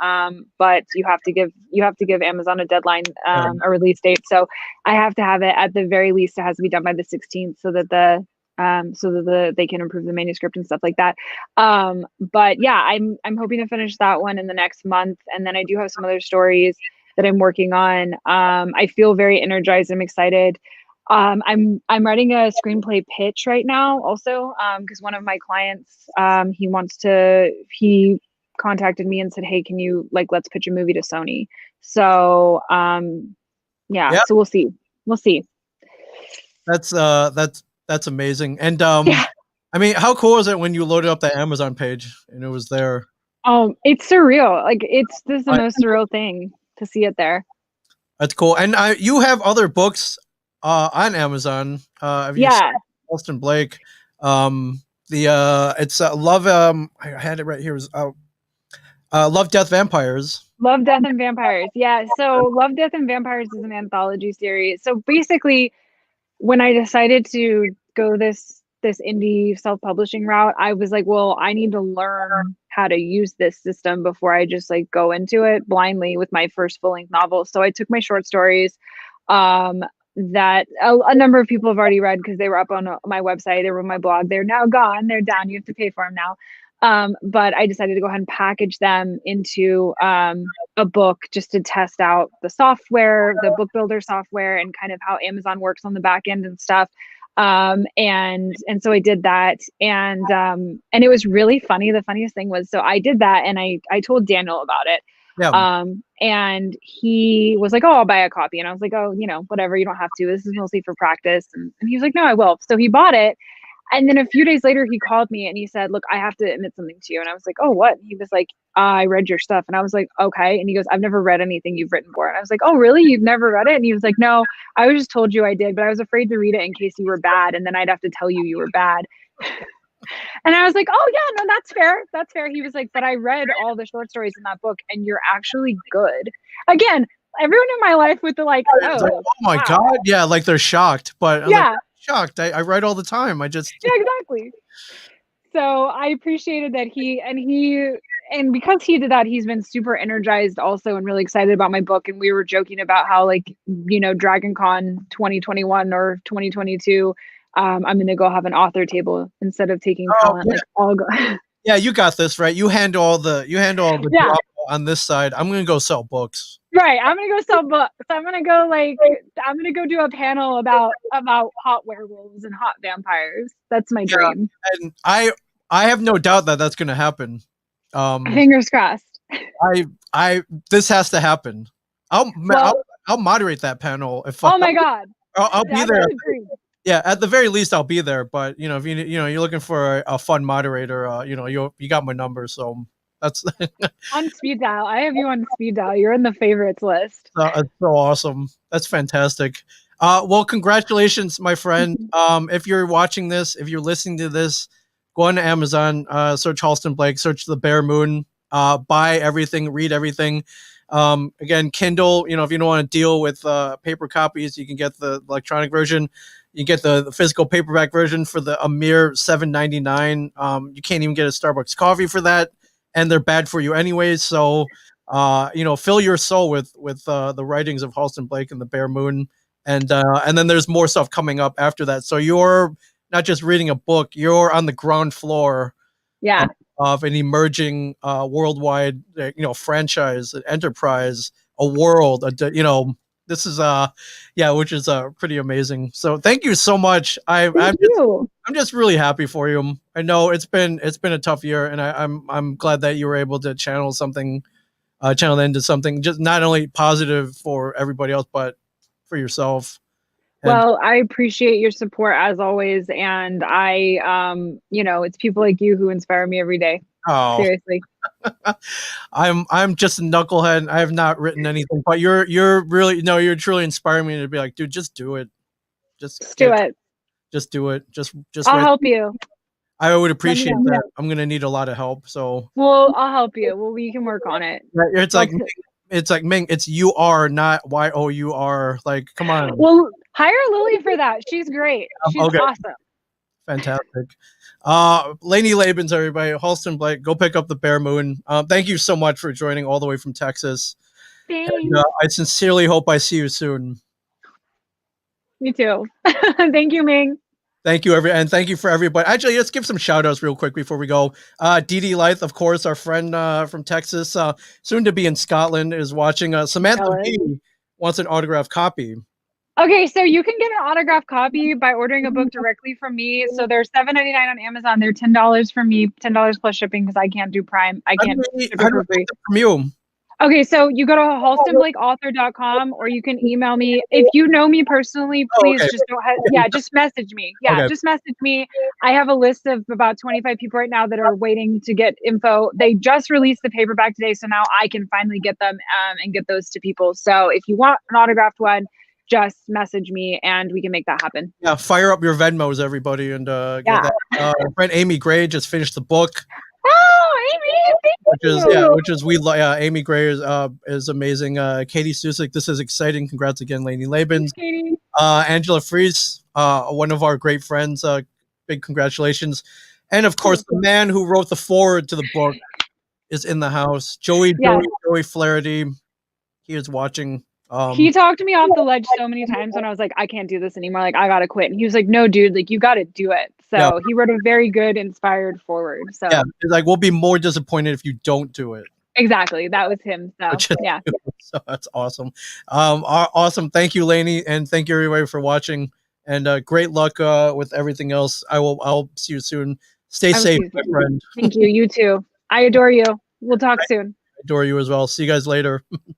But you have to give Amazon a deadline, a release date. So I have to have it at the very least. It has to be done by the 16th so that they can improve the manuscript and stuff like that. But yeah, I'm hoping to finish that one in the next month, and then I do have some other stories that I'm working on. I feel very energized. I'm excited. I'm writing a screenplay pitch right now, also, because one of my clients, he contacted me and said, "Hey, can you let's pitch a movie to Sony?" So yeah. So we'll see. We'll see.
That's amazing. And
Yeah.
I mean, how cool is it when you loaded up that Amazon page and it was there?
Oh, it's surreal. This is the most surreal thing to see it there.
That's cool. And you have other books on Amazon. Have you
Yeah.
seen Halston Blake? It's Love. I had it right here. It was Love, Death, Vampires.
Love, Death, and Vampires. Yeah. So Love, Death, and Vampires is an anthology series. So basically, when I decided to go this this indie self-publishing route, I was like, well, I need to learn how to use this system before I just like go into it blindly with my first full-length novel. So I took my short stories, that a number of people have already read because they were up on my website, they were on my blog. They're now gone, they're down, you have to pay for them now. But I decided to go ahead and package them into a book just to test out the software, the book builder software, and kind of how Amazon works on the back end and stuff. And so I did that, and it was really funny. The funniest thing was, so I did that, and I told Daniel about it.
Yeah.
And he was like, oh, I'll buy a copy. And I was like, oh, whatever, you don't have to. This is mostly for practice. And he was like, no, I will. So he bought it. And then a few days later, he called me and he said, look, I have to admit something to you. And I was like, oh, what? He was like, I read your stuff. And I was like, okay. And he goes, I've never read anything you've written before. And I was like, oh, really? You've never read it? And he was like, no, I was just told you I did, but I was afraid to read it in case you were bad. And then I'd have to tell you were bad. And I was like, oh, yeah, no, that's fair. That's fair. He was like, but I read all the short stories in that book and you're actually good. Again, everyone in my life with the like,
oh my wow. God. Yeah. Like they're shocked, but I'm
yeah.
like, shocked. I write all the time.
Yeah, exactly. So I appreciated that and because he did that, he's been super energized also and really excited about my book. And we were joking about how like, Dragon Con 2021 or 2022, I'm going to go have an author table instead of taking talent.
Yeah.
Like I'll go.
Yeah, you got this, right? You handle all the drama on this side. I'm going to go sell books.
Right. I'm going to go sell books. I'm going to go do a panel about hot werewolves and hot vampires. That's my dream.
And I have no doubt that that's going to happen.
Fingers crossed.
This has to happen. I'll moderate that panel.
My God.
I'll be there. Yeah, at the very least, I'll be there. But if you're looking for a fun moderator, you got my number. So that's
on speed dial. I have you on speed dial. You're in the favorites list.
That's so awesome. That's fantastic. Well, congratulations, my friend. If you're watching this, if you're listening to this, go on to Amazon, search Halston Blake, search The Bare Moon, buy everything, read everything. Again, Kindle. If you don't want to deal with paper copies, you can get the electronic version. You get the physical paperback version for a mere $7.99. You can't even get a Starbucks coffee for that, and they're bad for you anyways. So, fill your soul with the writings of Halston Blake and The Bare Moon, and then there's more stuff coming up after that. So you're not just reading a book; you're on the ground floor, of an emerging worldwide, franchise, an enterprise, a world, This is which is pretty amazing. So thank you so much. I'm just really happy for you. I know it's been a tough year, and I'm glad that you were able to channel that into something just not only positive for everybody else, but for yourself.
Well, I appreciate your support as always, and it's people like you who inspire me every day. Oh, seriously.
I'm just a knucklehead. I have not written anything, but you're really you're truly inspiring me to be like, dude, just do it. Just do it. Just do it. Just
I'll help you.
I would appreciate that. I'm gonna need a lot of help. So
well, I'll help you. Well, we can work on it.
It's like Ming. It's UR, not YOUR. Like, come on.
Well, hire Lily for that. She's great. She's awesome.
Fantastic. Lanie Labens, everybody. Halston Blake, go pick up The Bare Moon. Thank you so much for joining all the way from Texas.
Thanks.
And, I sincerely hope I see you soon.
Me too. Thank you, Ming.
Thank you, and thank you for everybody. Actually, let's give some shout outs real quick before we go. Dee Lythe, of course, our friend from Texas, soon to be in Scotland, is watching. Samantha B wants an autographed copy.
Okay, so you can get an autographed copy by ordering a book directly from me. So they're $7.99 on Amazon. They're $10 from me, $10 plus shipping because I can't do Prime. I can't ship it for free.
From you.
Okay, so you go to halstonblakeauthor.com, or you can email me. If you know me personally, please just go ahead. Yeah, just message me. Yeah, just message me. I have a list of about 25 people right now that are waiting to get info. They just released the paperback today, so now I can finally get them and get those to people. So if you want an autographed one, just message me and we can make that happen.
Yeah, fire up your Venmos, everybody, and get that. My friend Amy Gray just finished the book.
Oh, Amy,
Amy Gray is amazing. Katie Susik, this is exciting. Congrats again, Lanie Labens.
Katie.
Angela Fries, one of our great friends, big congratulations. And of course, the man who wrote the foreword to the book is in the house. Joey Flaherty. He is watching.
He talked me off the ledge so many times when I was like, I can't do this anymore. Like, I gotta quit. And he was like, no, dude, like you gotta do it. So he wrote a very good, inspired forward. So
it's like, we'll be more disappointed if you don't do it.
Exactly. That was him. So yeah.
So that's awesome. Awesome. Thank you, Lanie, and thank you everybody for watching. And great luck with everything else. I'll see you soon. Stay safe, my friend.
Thank you. You too. I adore you. We'll talk soon.
I adore you as well. See you guys later.